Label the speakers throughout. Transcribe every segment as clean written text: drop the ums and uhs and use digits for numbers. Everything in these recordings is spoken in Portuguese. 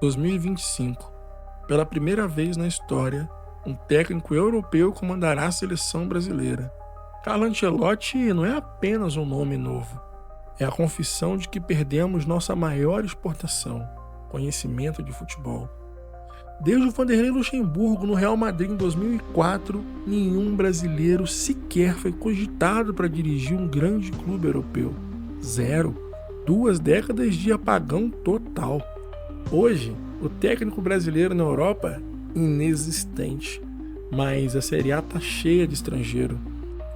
Speaker 1: 2025. Pela primeira vez na história, um técnico europeu comandará a seleção brasileira. Carlo Ancelotti não é apenas um nome novo, é a confissão de que perdemos nossa maior exportação, conhecimento de futebol. Desde o Vanderlei Luxemburgo no Real Madrid em 2004, nenhum brasileiro sequer foi cogitado para dirigir um grande clube europeu. Zero. 2 décadas de apagão total. Hoje, o técnico brasileiro na Europa, inexistente. Mas a Série A está cheia de estrangeiro.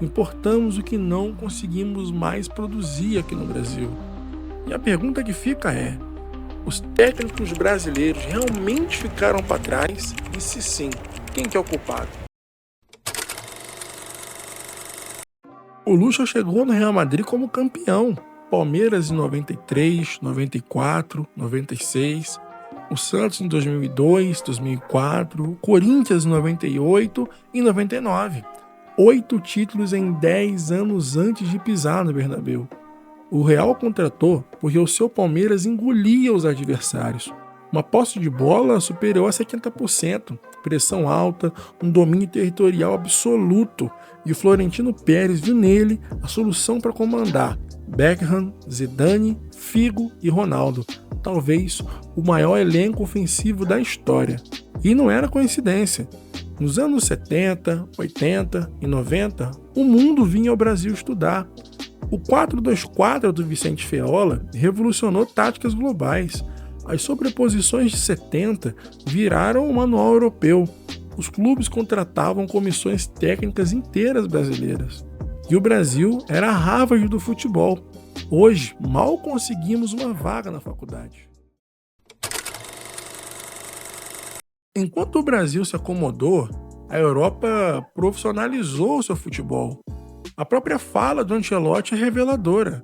Speaker 1: Importamos o que não conseguimos mais produzir aqui no Brasil. E a pergunta que fica é: os técnicos brasileiros realmente ficaram para trás? E se sim, quem que é o culpado? O Lucha chegou no Real Madrid como campeão. Palmeiras em 93, 94, 96, o Santos em 2002, 2004, o Corinthians em 98 e 99. 8 títulos em 10 anos antes de pisar no Bernabéu. O Real contratou porque o seu Palmeiras engolia os adversários. Uma posse de bola superior a 70%, pressão alta, um domínio territorial absoluto. E o Florentino Pérez viu nele a solução para comandar Beckham, Zidane, Figo e Ronaldo. Talvez o maior elenco ofensivo da história. E não era coincidência. Nos anos 70, 80 e 90, o mundo vinha ao Brasil estudar. O 4-2-4 do Vicente Feola revolucionou táticas globais. As sobreposições de 70 viraram um manual europeu. Os clubes contratavam comissões técnicas inteiras brasileiras. E o Brasil era a Harvard do futebol. Hoje, mal conseguimos uma vaga na faculdade. Enquanto o Brasil se acomodou, a Europa profissionalizou o seu futebol. A própria fala do Ancelotti é reveladora.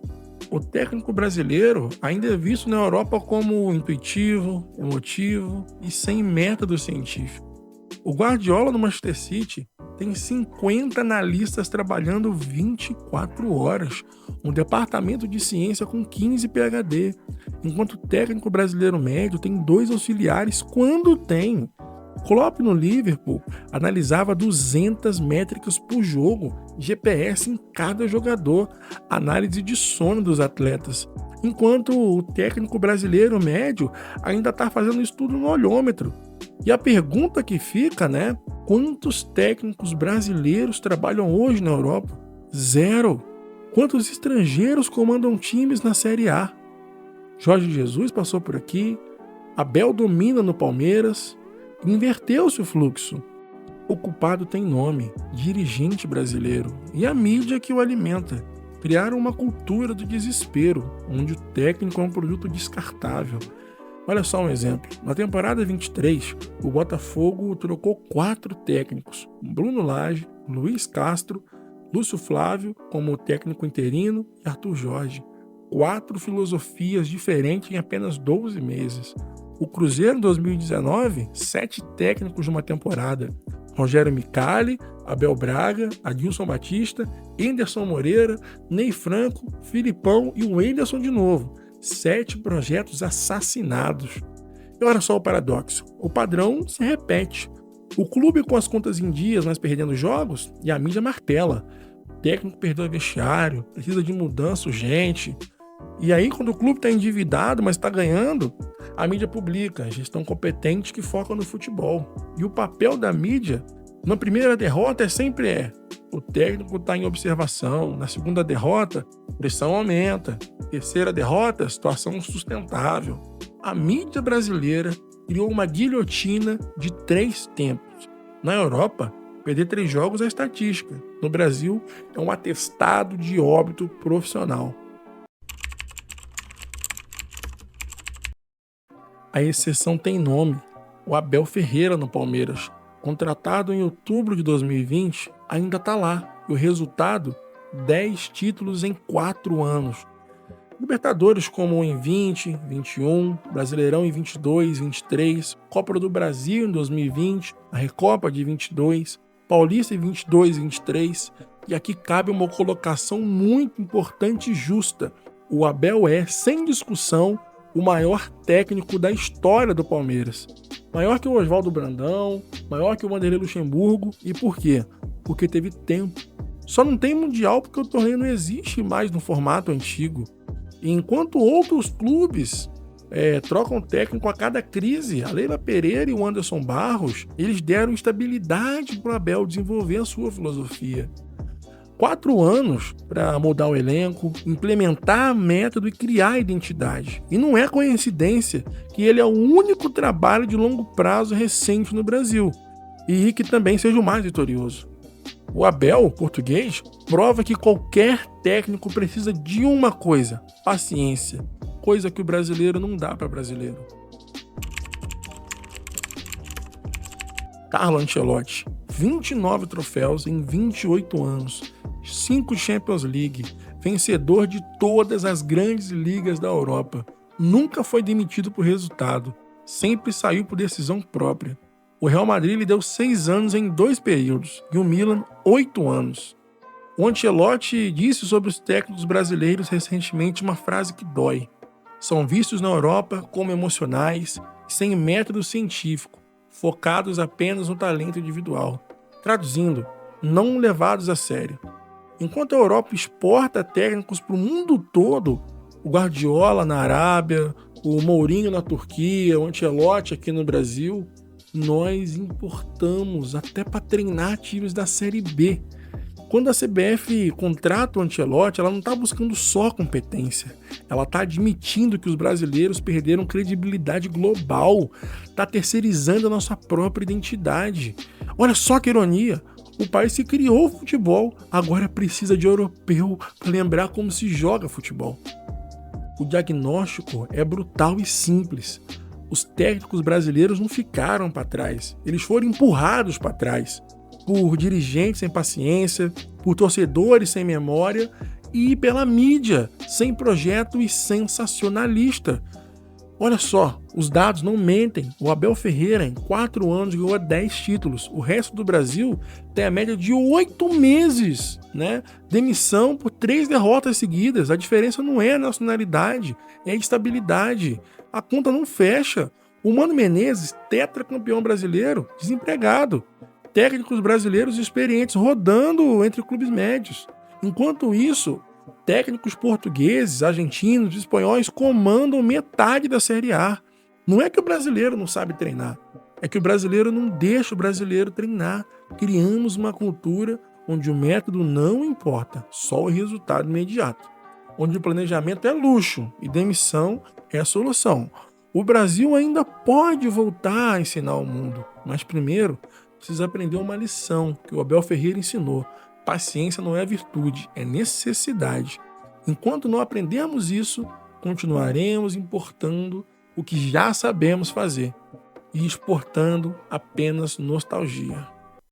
Speaker 1: O técnico brasileiro ainda é visto na Europa como intuitivo, emotivo e sem método científico. O Guardiola no Manchester City tem 50 analistas trabalhando 24 horas, um departamento de ciência com 15 PhD, enquanto o técnico brasileiro médio tem 2 auxiliares quando tem. Klopp no Liverpool analisava 200 métricas por jogo, GPS em cada jogador, análise de sono dos atletas, enquanto o técnico brasileiro médio ainda está fazendo estudo no olhômetro. E a pergunta que fica, quantos técnicos brasileiros trabalham hoje na Europa? 0. Quantos estrangeiros comandam times na Série A? Jorge Jesus passou por aqui, Abel domina no Palmeiras. Inverteu-se o fluxo. O culpado tem nome, dirigente brasileiro, e a mídia que o alimenta. Criaram uma cultura do desespero, onde o técnico é um produto descartável. Olha só um exemplo. Na temporada 23, o Botafogo trocou 4 técnicos. Bruno Lage, Luiz Castro, Lúcio Flávio como técnico interino e Arthur Jorge. 4 filosofias diferentes em apenas 12 meses. O Cruzeiro em 2019, 7 técnicos numa temporada. Rogério Micali, Abel Braga, Adilson Batista, Enderson Moreira, Ney Franco, Filipão e o Enderson de novo. 7 projetos assassinados. E olha só o paradoxo. O padrão se repete. O clube com as contas em dias, mas perdendo jogos, e a mídia martela. O técnico perdeu vestiário, precisa de mudança urgente. E aí, quando o clube está endividado, mas está ganhando, a mídia publica gestão competente que foca no futebol. E o papel da mídia, na primeira derrota, sempre o técnico está em observação. Na segunda derrota, pressão aumenta. Terceira derrota, situação insustentável. A mídia brasileira criou uma guilhotina de 3 tempos. Na Europa, perder 3 jogos é estatística. No Brasil, é um atestado de óbito profissional. A exceção tem nome, o Abel Ferreira no Palmeiras, contratado em outubro de 2020, ainda está lá. E o resultado, 10 títulos em 4 anos. Libertadores como em 20, 21, Brasileirão em 22, 23, Copa do Brasil em 2020, a Recopa de 22, Paulista em 22, 23. E aqui cabe uma colocação muito importante e justa. O Abel é, sem discussão, o maior técnico da história do Palmeiras. Maior que o Oswaldo Brandão, maior que o Vanderlei Luxemburgo. E por quê? Porque teve tempo. Só não tem Mundial porque o torneio não existe mais no formato antigo. E enquanto outros clubes trocam técnico a cada crise, a Leila Pereira e o Anderson Barros, eles deram estabilidade para o Abel desenvolver a sua filosofia. 4 anos para mudar o elenco, implementar método e criar a identidade. E não é coincidência que ele é o único trabalho de longo prazo recente no Brasil e que também seja o mais vitorioso. O Abel, português, prova que qualquer técnico precisa de uma coisa: paciência, coisa que o brasileiro não dá para brasileiro. Carlo Ancelotti, 29 troféus em 28 anos, 5 Champions League, vencedor de todas as grandes ligas da Europa. Nunca foi demitido por resultado, sempre saiu por decisão própria. O Real Madrid lhe deu 6 anos em 2 períodos e o Milan 8 anos. O Ancelotti disse sobre os técnicos brasileiros recentemente uma frase que dói. São vistos na Europa como emocionais, sem método científico, focados apenas no talento individual. Traduzindo, não levados a sério. Enquanto a Europa exporta técnicos para o mundo todo, o Guardiola na Arábia, o Mourinho na Turquia, o Ancelotti aqui no Brasil, nós importamos até para treinar times da Série B. Quando a CBF contrata o Ancelotti, ela não está buscando só competência. Ela está admitindo que os brasileiros perderam credibilidade global, está terceirizando a nossa própria identidade. Olha só que ironia. O país que criou o futebol agora precisa de europeu para lembrar como se joga futebol. O diagnóstico é brutal e simples. Os técnicos brasileiros não ficaram para trás, eles foram empurrados para trás por dirigentes sem paciência, por torcedores sem memória e pela mídia sem projeto e sensacionalista. Olha só, os dados não mentem. O Abel Ferreira, em 4 anos, ganhou 10 títulos. O resto do Brasil tem a média de 8 meses, né? Demissão por 3 derrotas seguidas. A diferença não é a nacionalidade, é a estabilidade. A conta não fecha. O Mano Menezes, tetracampeão brasileiro, desempregado. Técnicos brasileiros experientes rodando entre clubes médios. Enquanto isso, técnicos portugueses, argentinos, espanhóis comandam metade da Série A. Não é que o brasileiro não sabe treinar, é que o brasileiro não deixa o brasileiro treinar. Criamos uma cultura onde o método não importa, só o resultado imediato. Onde o planejamento é luxo e demissão é a solução. O Brasil ainda pode voltar a ensinar ao mundo, mas primeiro precisa aprender uma lição que o Abel Ferreira ensinou. Paciência não é virtude, é necessidade. Enquanto não aprendermos isso, continuaremos importando o que já sabemos fazer e exportando apenas nostalgia.